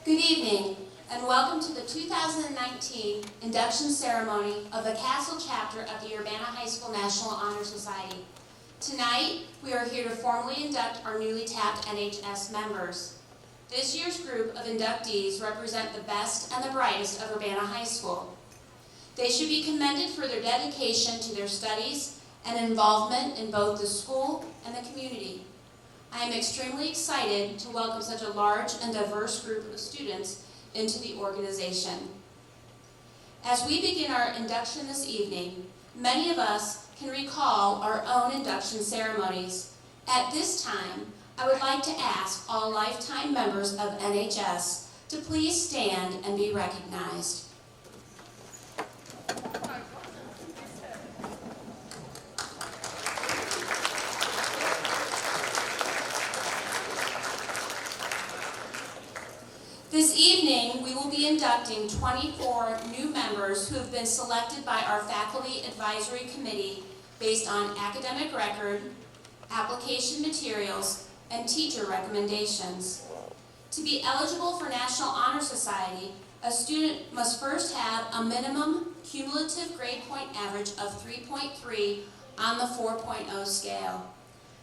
Good evening, and welcome to the 2019 induction ceremony of the Castle chapter of the Urbana High School National Honor Society. Tonight, we are here to formally induct our newly tapped NHS members. This year's group of inductees represent the best and the brightest of Urbana High School. They should be commended for their dedication to their studies and involvement in both the school and the community. I am extremely excited to welcome such a large and diverse group of students into the organization. As we begin our induction this evening, many of us can recall our own induction ceremonies. At this time, I would like to ask all lifetime members of NHS to please stand and be recognized. This evening, we will be inducting 24 new members who have been selected by our Faculty Advisory Committee based on academic record, application materials, and teacher recommendations. To be eligible for National Honor Society, a student must first have a minimum cumulative grade point average of 3.3 on the 4.0 scale.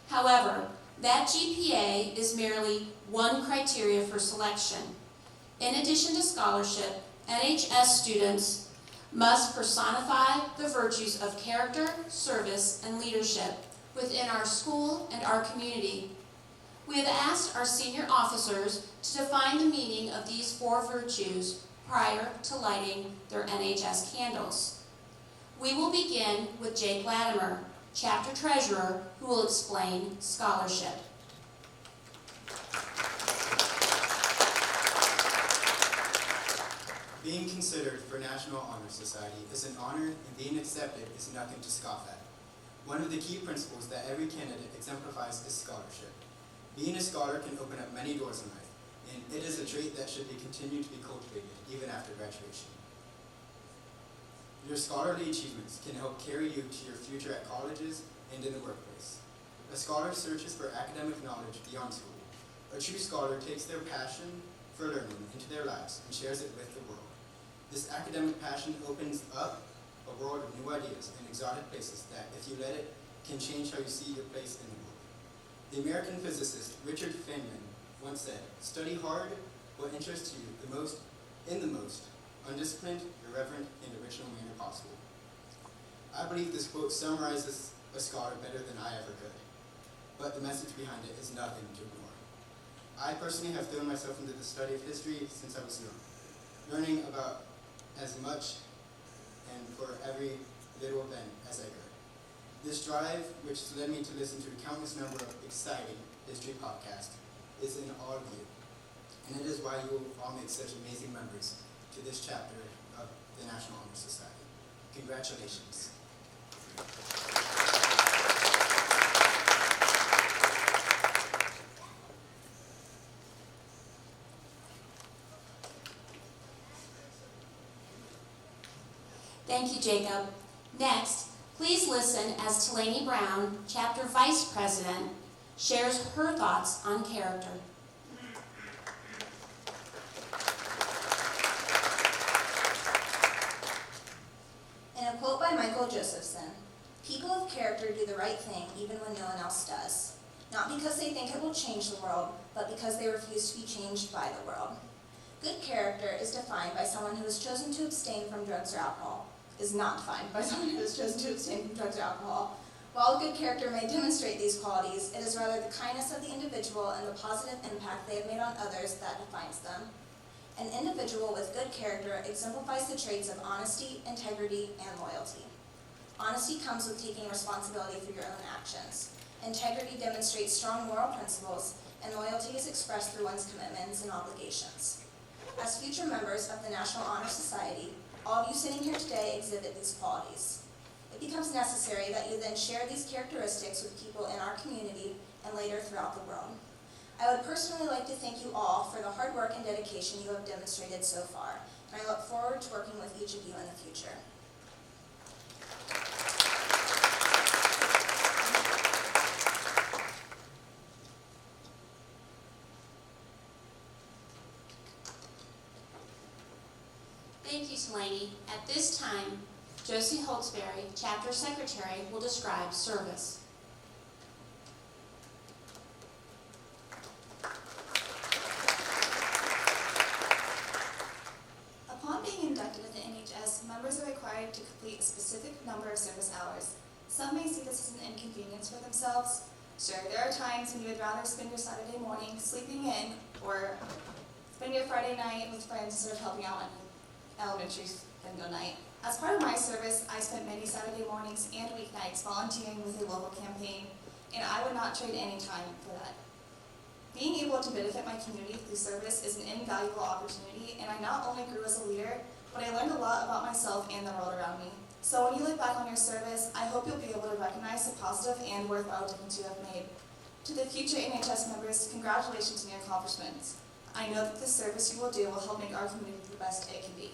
However, that GPA is merely one criteria for selection. In addition to scholarship, NHS students must personify the virtues of character, service, and leadership within our school and our community. We have asked our senior officers to define the meaning of these four virtues prior to lighting their NHS candles. We will begin with Jake Latimer, chapter treasurer, who will explain scholarship. Being considered for National Honor Society is an honor, and being accepted is nothing to scoff at. One of the key principles that every candidate exemplifies is scholarship. Being a scholar can open up many doors in life, and it is a trait that should be continued to be cultivated even after graduation. Your scholarly achievements can help carry you to your future at colleges and in the workplace. A scholar searches for academic knowledge beyond school. A true scholar takes their passion for learning into their lives and shares it with the world. This academic passion opens up a world of new ideas and exotic places that, if you let it, can change how you see your place in the world. The American physicist Richard Feynman once said, "Study hard what interests you the most, undisciplined, irreverent, and original manner possible." I believe this quote summarizes a scholar better than I ever could, but the message behind it is nothing to ignore. I personally have thrown myself into the study of history since I was young, learning about as much and for every little event as I could. This drive, which led me to listen to a countless number of exciting history podcasts, is in all of you. And it is why you will all make such amazing members to this chapter of the National Honor Society. Congratulations. Thank you, Jacob. Next, please listen as Talani Brown, chapter vice president, shares her thoughts on character. In a quote by Michael Josephson, "People of character do the right thing even when no one else does, not because they think it will change the world, but because they refuse to be changed by the world." Good character is defined by someone who has chosen to abstain from drugs or alcohol. Is not defined by someone who has chosen to abstain from drugs or alcohol. While good character may demonstrate these qualities, it is rather the kindness of the individual and the positive impact they have made on others that defines them. An individual with good character exemplifies the traits of honesty, integrity, and loyalty. Honesty comes with taking responsibility for your own actions. Integrity demonstrates strong moral principles, and loyalty is expressed through one's commitments and obligations. As future members of the National Honor Society, all of you sitting here today exhibit these qualities. It becomes necessary that you then share these characteristics with people in our community and later throughout the world. I would personally like to thank you all for the hard work and dedication you have demonstrated so far, and I look forward to working with each of you in the future. Thank you, Selene. At this time, Josie Holtzberry, Chapter Secretary, will describe service. Upon being inducted at the NHS, members are required to complete a specific number of service hours. Some may see this as an inconvenience for themselves. Sure, there are times when you would rather spend your Saturday morning sleeping in or spend your Friday night with friends instead of helping out on elementary bingo night. As part of my service, I spent many Saturday mornings and weeknights volunteering with a local campaign, and I would not trade any time for that. Being able to benefit my community through service is an invaluable opportunity, and I not only grew as a leader, but I learned a lot about myself and the world around me. So when you look back on your service, I hope you'll be able to recognize the positive and worthwhile difference you have made. To the future NHS members, congratulations on your accomplishments. I know that the service you will do will help make our community the best it can be.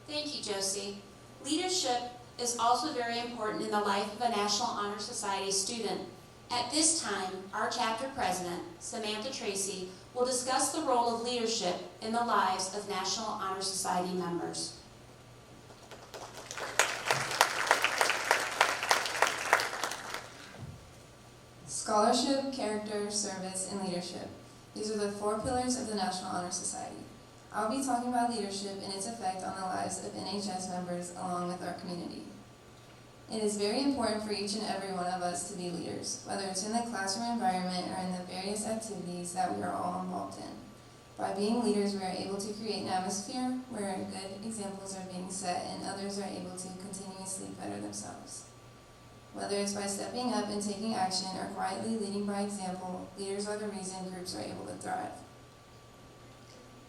Thank you, Josie. Leadership is also very important in the life of a National Honor Society student. At this time, our chapter president, Samantha Tracy, will discuss the role of leadership in the lives of National Honor Society members. Scholarship, character, service, and leadership. These are the 4 pillars of the National Honor Society. I'll be talking about leadership and its effect on the lives of NHS members along with our community. It is very important for each and every one of us to be leaders, whether it's in the classroom environment or in the various activities that we are all involved in. By being leaders, we are able to create an atmosphere where good examples are being set and others are able to continuously better themselves. Whether it's by stepping up and taking action or quietly leading by example, leaders are the reason groups are able to thrive.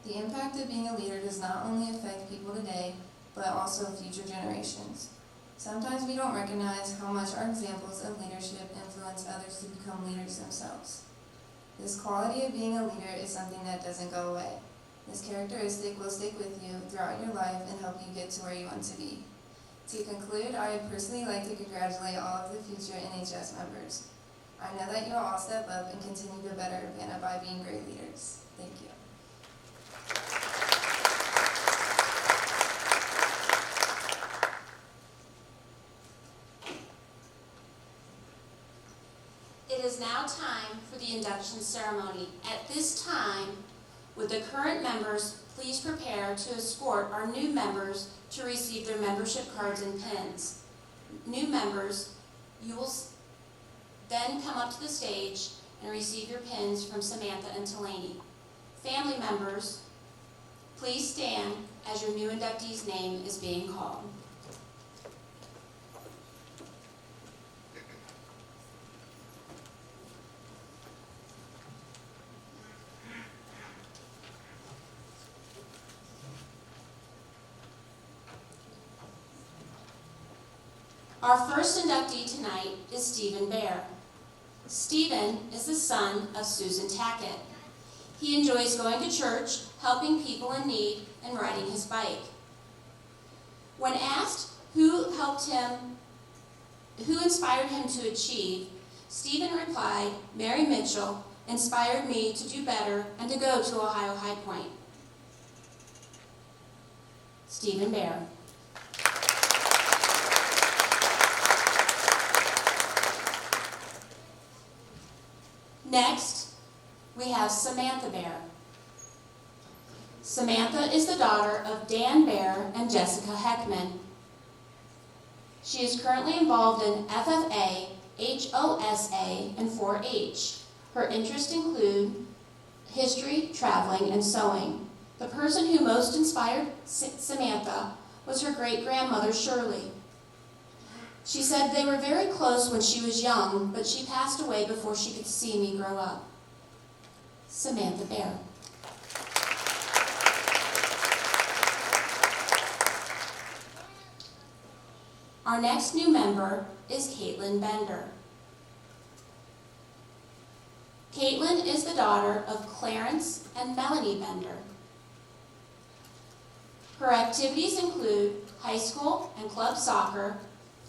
The impact of being a leader does not only affect people today, but also future generations. Sometimes we don't recognize how much our examples of leadership influence others to become leaders themselves. This quality of being a leader is something that doesn't go away. This characteristic will stick with you throughout your life and help you get to where you want to be. To conclude, I would personally like to congratulate all of the future NHS members. I know that you will all step up and continue to better Urbana by being great leaders. Thank you. It is now time for the induction ceremony. At this time, would the current members please prepare to escort our new members to receive their membership cards and pins. New members, you will then come up to the stage and receive your pins from Samantha and Delaney. Family members, please stand as your new inductee's name is being called. Our first inductee tonight is Stephen Bear. Stephen is the son of Susan Tackett. He enjoys going to church, helping people in need, and riding his bike. When asked who inspired him to achieve, Stephen replied, "Mary Mitchell inspired me to do better and to go to Ohio High Point." Stephen Bear. Next, we have Samantha Bear. Samantha is the daughter of Dan Bear and Jessica Heckman. She is currently involved in FFA, HOSA, and 4-H. Her interests include history, traveling, and sewing. The person who most inspired Samantha was her great-grandmother, Shirley. She said they were very close when she was young, but she passed away before she could see me grow up. Samantha Bear. Our next new member is Caitlin Bender. Caitlin is the daughter of Clarence and Melanie Bender. Her activities include high school and club soccer,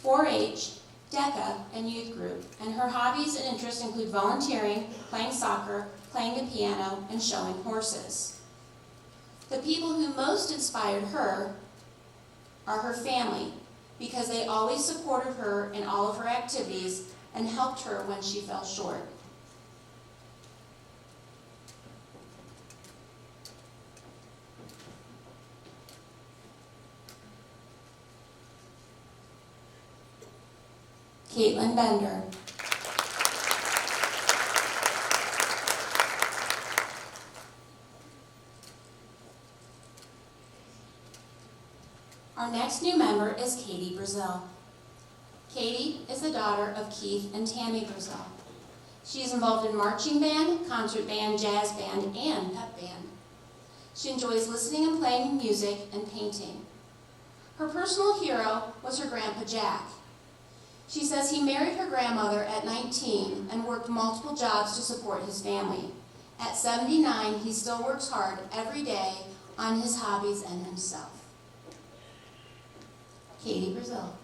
4-H, DECA, and youth group, and her hobbies and interests include volunteering, playing soccer, playing the piano, and showing horses. The people who most inspired her are her family, because they always supported her in all of her activities and helped her when she fell short. Caitlin Bender. Our next new member is Katie Brazil. Katie is the daughter of Keith and Tammy Brazil. She is involved in marching band, concert band, jazz band, and pep band. She enjoys listening and playing music and painting. Her personal hero was her grandpa Jack. She says he married her grandmother at 19 and worked multiple jobs to support his family. At 79, he still works hard every day on his hobbies and himself. Katie Brazil.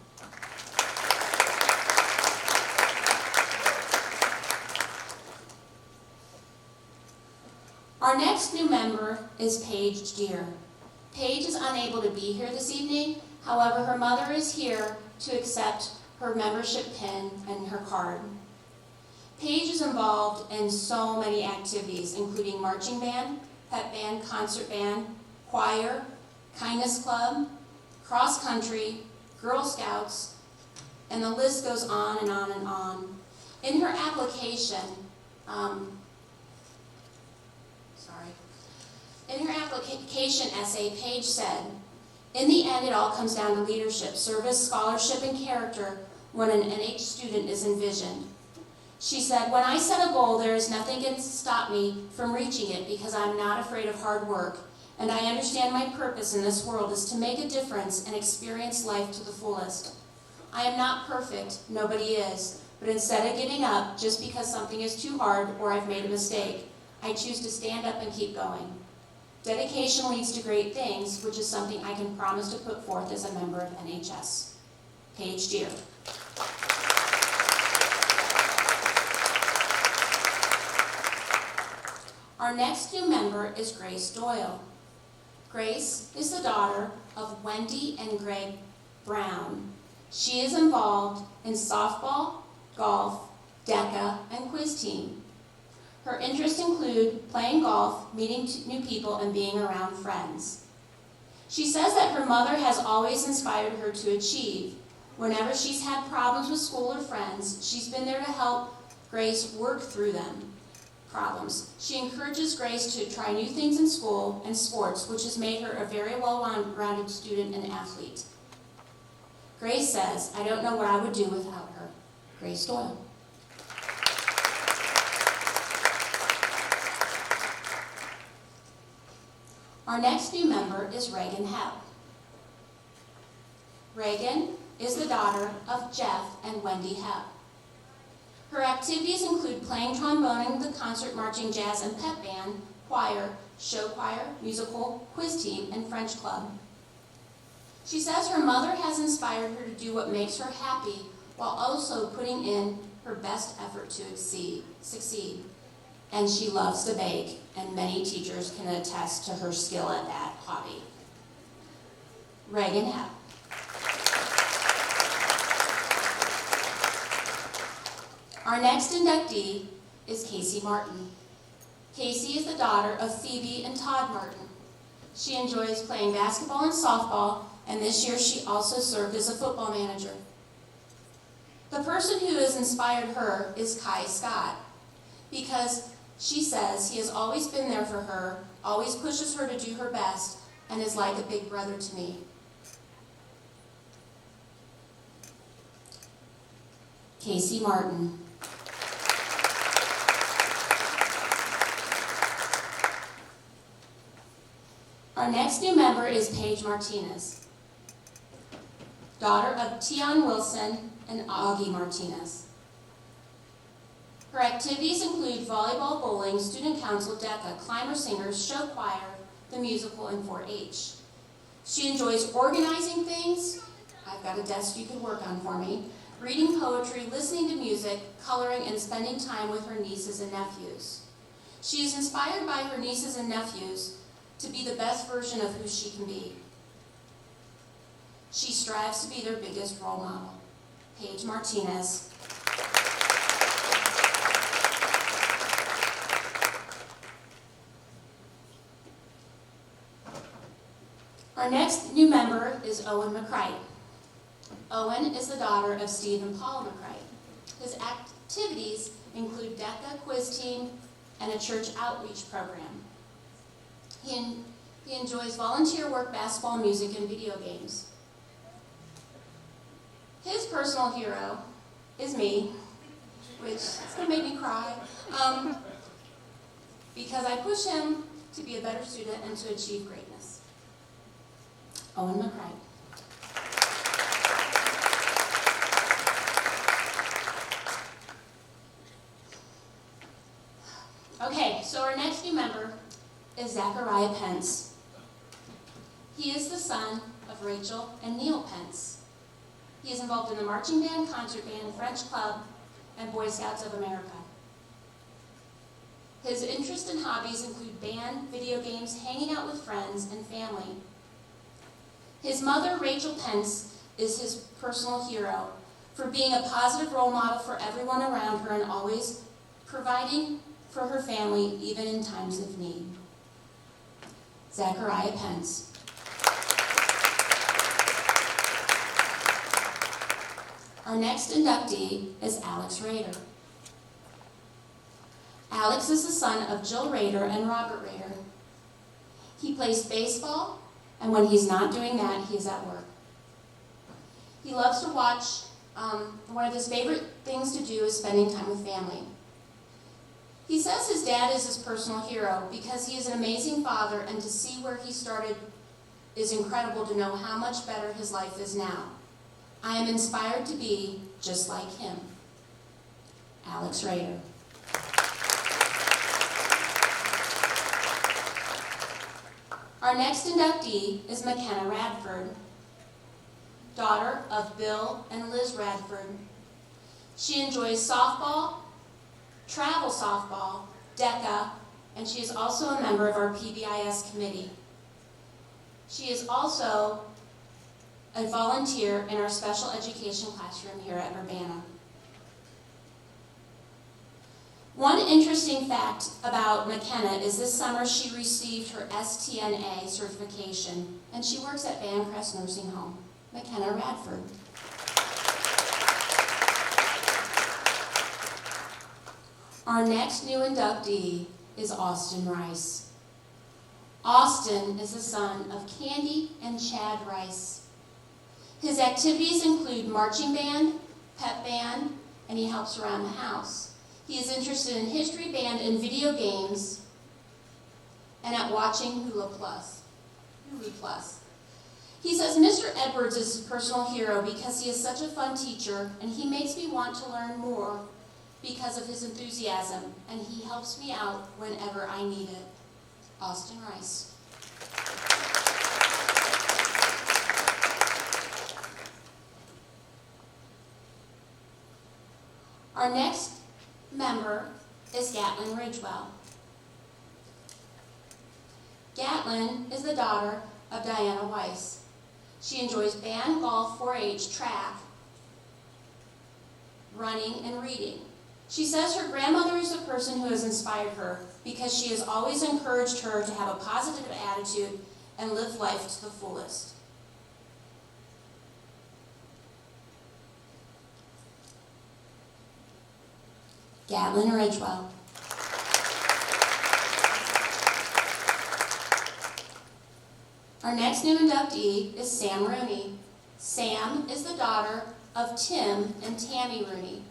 Our next new member is Paige Deere. Paige is unable to be here this evening. However, her mother is here to accept her membership pin and her card. Paige is involved in so many activities, including marching band, pep band, concert band, choir, kindness club, cross country, Girl Scouts, and the list goes on and on and on. In her application, essay, Paige said, "In the end, it all comes down to leadership, service, scholarship, and character when an NH student is envisioned." She said, "When I set a goal, there is nothing that can stop me from reaching it because I'm not afraid of hard work, and I understand my purpose in this world is to make a difference and experience life to the fullest. I am not perfect, nobody is, but instead of giving up just because something is too hard or I've made a mistake, I choose to stand up and keep going. Dedication leads to great things, which is something I can promise to put forth as a member of NHS. Paige Deere." Our next new member is Grace Doyle. Grace is the daughter of Wendy and Greg Brown. She is involved in softball, golf, DECA, and quiz team. Her interests include playing golf, meeting new people, and being around friends. She says that her mother has always inspired her to achieve. Whenever she's had problems with school or friends, she's been there to help Grace work through them. Problems. She encourages Grace to try new things in school and sports, which has made her a very well-rounded student and athlete. Grace says, "I don't know what I would do without her." Grace Doyle. Our next new member is Reagan Hepp. Reagan is the daughter of Jeff and Wendy Hepp. Her activities include playing trombone in the concert, marching, jazz, and pep band, choir, show choir, musical, quiz team, and French club. She says her mother has inspired her to do what makes her happy while also putting in her best effort to succeed. And she loves to bake, and many teachers can attest to her skill at that hobby. Reagan Hepp. Our next inductee is Casey Martin. Casey is the daughter of Phoebe and Todd Martin. She enjoys playing basketball and softball, and this year she also served as a football manager. The person who has inspired her is Kai Scott, because she says he has always been there for her, always pushes her to do her best, and is like a big brother to me. Casey Martin. Our next new member is Paige Martinez, daughter of Tion Wilson and Augie Martinez. Her activities include volleyball, bowling, student council, DECA, climber singers, show choir, the musical, and 4-H. She enjoys organizing things. I've got a desk you can work on for me. Reading poetry, listening to music, coloring, and spending time with her nieces and nephews. She is inspired by her nieces and nephews to be the best version of who she can be. She strives to be their biggest role model. Paige Martinez. Our next new member is Owen McCright. Owen is the daughter of Steve and Paula McCright. His activities include DECA quiz team and a church outreach program. He enjoys volunteer work, basketball, music, and video games. His personal hero is me, which is going to make me cry, because I push him to be a better student and to achieve greatness. Owen McCright. Okay, so our next new member is Zachariah Pence. He is the son of Rachel and Neil Pence. He is involved in the marching band, concert band, French club, and Boy Scouts of America. His interests and hobbies include band, video games, hanging out with friends, and family. His mother, Rachel Pence, is his personal hero for being a positive role model for everyone around her and always providing for her family, even in times of need. Zachariah Pence. Our next inductee is Alex Rader. Alex is the son of Jill Rader and Robert Rader. He plays baseball, and when he's not doing that, he's at work. He loves to watch. One of his favorite things to do is spending time with family. He says his dad is his personal hero because he is an amazing father, and to see where he started is incredible to know how much better his life is now. I am inspired to be just like him. Alex Rader. Our next inductee is McKenna Radford, daughter of Bill and Liz Radford. She enjoys softball, travel softball, DECA, and she is also a member of our PBIS committee. She is also a volunteer in our special education classroom here at Urbana. One interesting fact about McKenna is this summer she received her STNA certification, and she works at Bancrest Nursing Home. McKenna Radford. Our next new inductee is Austin Rice. Austin is the son of Candy and Chad Rice. His activities include marching band, pep band, and he helps around the house. He is interested in history, band, and video games, and at watching Hulu Plus. He says Mr. Edwards is his personal hero because he is such a fun teacher, and he makes me want to learn more because of his enthusiasm, and he helps me out whenever I need it. Austin Rice. Our next member is Gatlin Ridgewell. Gatlin is the daughter of Diana Weiss. She enjoys band, golf, 4-H, track, running, and reading. She says her grandmother is the person who has inspired her because she has always encouraged her to have a positive attitude and live life to the fullest. Gatlin Ridgewell. Our next new inductee is Sam Rooney. Sam is the daughter of Tim and Tammy Rooney.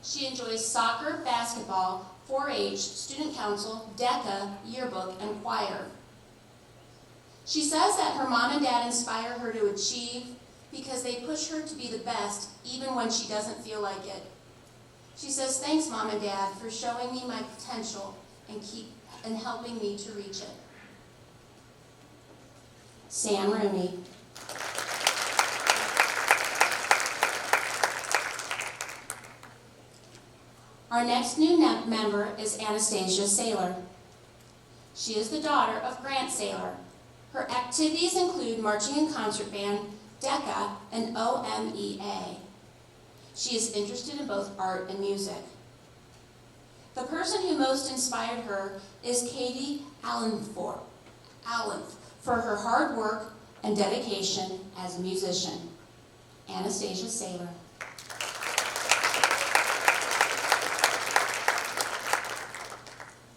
She enjoys soccer, basketball, 4-H, student council, DECA, yearbook, and choir. She says that her mom and dad inspire her to achieve because they push her to be the best even when she doesn't feel like it. She says, "Thanks, Mom and Dad, for showing me my potential and helping me to reach it." Sam Rooney. Our next new member is Anastasia Saylor. She is the daughter of Grant Saylor. Her activities include marching and concert band, DECA, and OMEA. She is interested in both art and music. The person who most inspired her is Katie Allen for her hard work and dedication as a musician. Anastasia Saylor.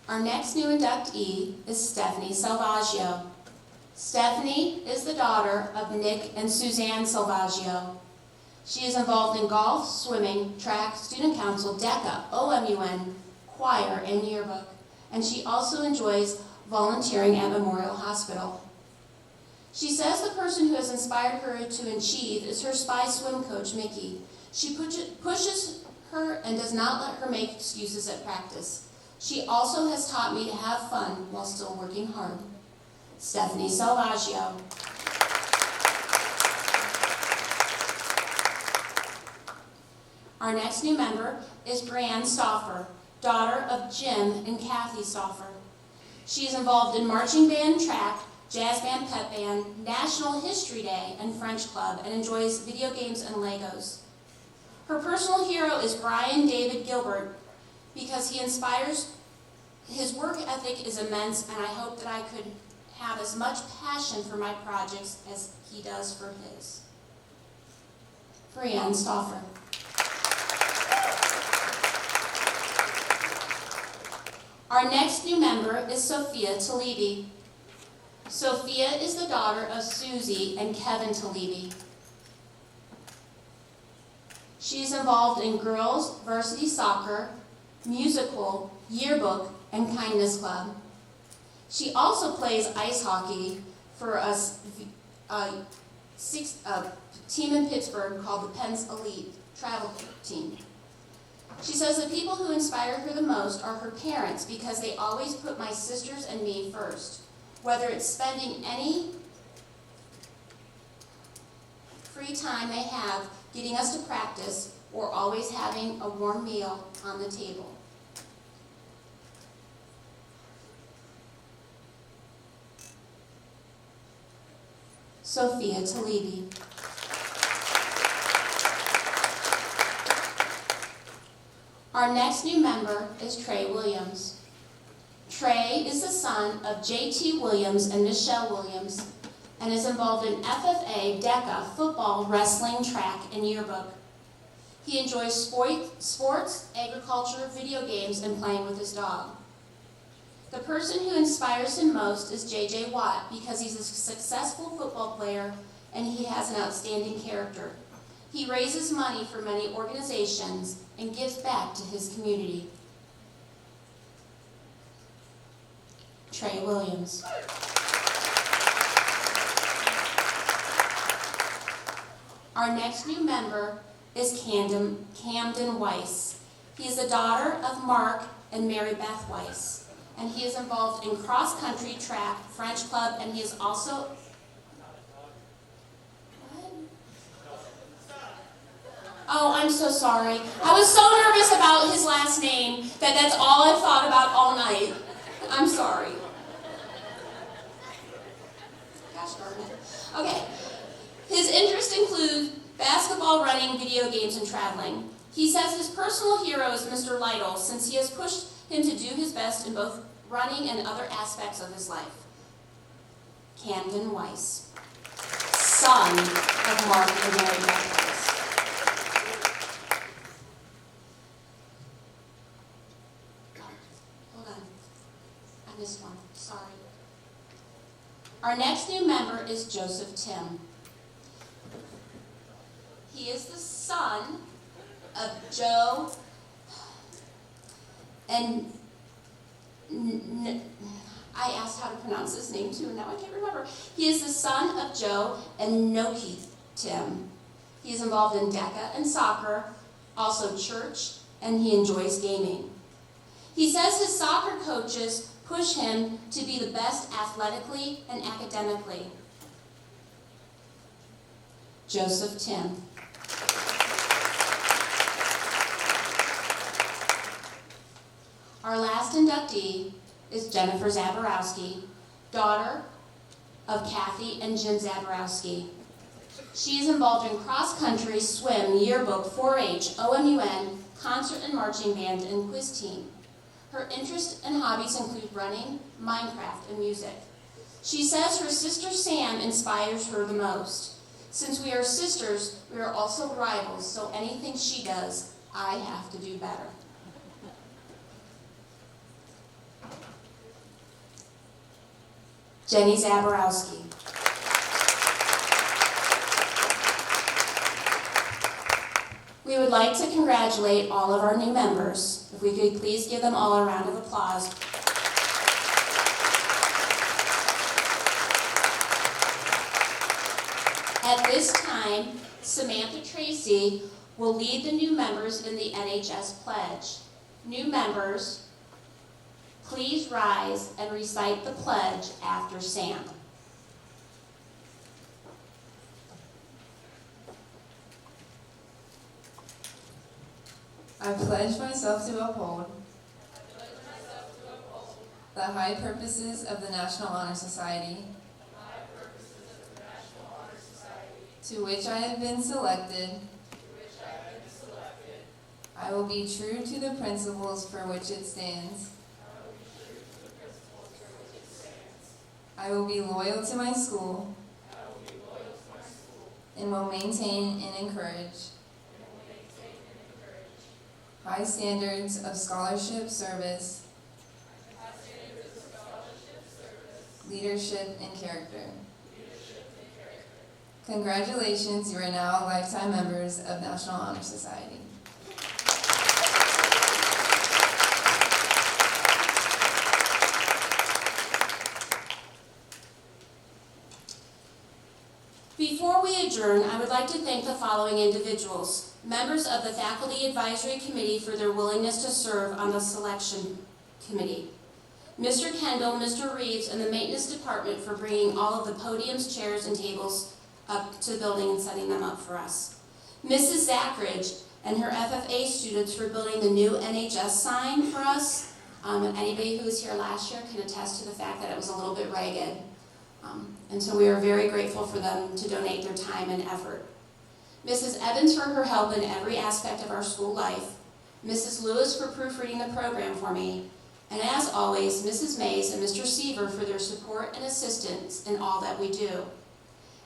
Our next new inductee is Stephanie Salvaggio. Stephanie is the daughter of Nick and Suzanne Salvaggio. She is involved in golf, swimming, track, student council, DECA, OMUN, choir, and yearbook. And she also enjoys volunteering at Memorial Hospital. She says the person who has inspired her to achieve is her spy swim coach, Mickey. She pushes her and does not let her make excuses at practice. She also has taught me to have fun while still working hard. Stephanie Salvaggio. Our next new member is Brianne Stauffer, daughter of Jim and Kathy Stauffer. She is involved in marching band, track, jazz band, pep band, National History Day, and French club, and enjoys video games and Legos. Her personal hero is Brian David Gilbert because he inspires. His work ethic is immense, and I hope that I could have as much passion for my projects as he does for his. Brianne Stauffer. Our next new member is Sophia Talibi. Sophia is the daughter of Susie and Kevin Talibi. She is involved in girls' varsity soccer, musical, yearbook, and kindness club. She also plays ice hockey for a team in Pittsburgh called the Pens Elite Travel Team. She says the people who inspire her the most are her parents because they always put my sisters and me first. Whether it's spending any free time they have getting us to practice or always having a warm meal on the table. Sophia Talibi. Our next new member is Trey Williams. Trey is the son of J.T. Williams and Michelle Williams and is involved in FFA, DECA, football, wrestling, track, and yearbook. He enjoys sports, agriculture, video games, and playing with his dog. The person who inspires him most is J.J. Watt because he's a successful football player and he has an outstanding character. He raises money for many organizations and gives back to his community. Trey Williams. Our next new member is Camden Weiss. He is the daughter of Mark and Mary Beth Weiss, and he is involved in cross-country, track, French club, and he is also... Oh, I'm so sorry. I was so nervous about his last name that that's all I thought about all night. I'm sorry. Gosh darn it. Okay. His interests include basketball, running, video games, and traveling. He says his personal hero is Mr. Lytle since he has pushed him to do his best in both running and other aspects of his life. Camden Weiss, son of Mark and Mary Beth Weiss. Hold on. I missed one. Sorry. Our next new member is Joseph Tim. He is the son of Joe and I asked how to pronounce his name too, and now I can't remember. He is the son of Joe and Noki Tim. He is involved in DECA and soccer, also church, and he enjoys gaming. He says his soccer coaches push him to be the best athletically and academically. Joseph Tim. Our last inductee is Jennifer Zaborowski, daughter of Kathy and Jim Zaborowski. She is involved in cross-country, swim, yearbook, 4-H, OMUN, concert and marching band, and quiz team. Her interests and hobbies include running, Minecraft, and music. She says her sister Sam inspires her the most. Since we are sisters, we are also rivals, so anything she does, I have to do better. Jenny Zaborowski. We would like to congratulate all of our new members. If we could please give them all a round of applause. At this time, Samantha Tracy will lead the new members in the NHS Pledge. New members, please rise and recite the pledge after Sam. I pledge myself to uphold the high purposes of the National Honor Society, to which I have been selected. I will be true to the principles for which it stands. I will be loyal to my school and will maintain and encourage high standards of scholarship service, leadership, and character. Congratulations, you are now lifetime members of National Honor Society. Before we adjourn, I would like to thank the following individuals: members of the Faculty Advisory Committee for their willingness to serve on the selection committee, Mr. Kendall, Mr. Reeves, and the maintenance department for bringing all of the podiums, chairs, and tables up to the building and setting them up for us, Mrs. Zackridge and her FFA students for building the new NHS sign for us. Anybody who was here last year can attest to the fact that it was a little bit ragged. And so we are very grateful for them to donate their time and effort. Mrs. Evans for her help in every aspect of our school life, Mrs. Lewis for proofreading the program for me, and as always, Mrs. Mays and Mr. Seaver for their support and assistance in all that we do.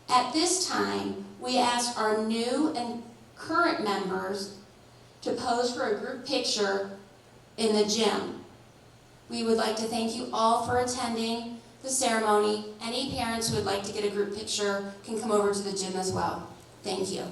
At this time, we ask our new and current members to pose for a group picture in the gym. We would like to thank you all for attending the ceremony. Any parents who would like to get a group picture can come over to the gym as well. Thank you.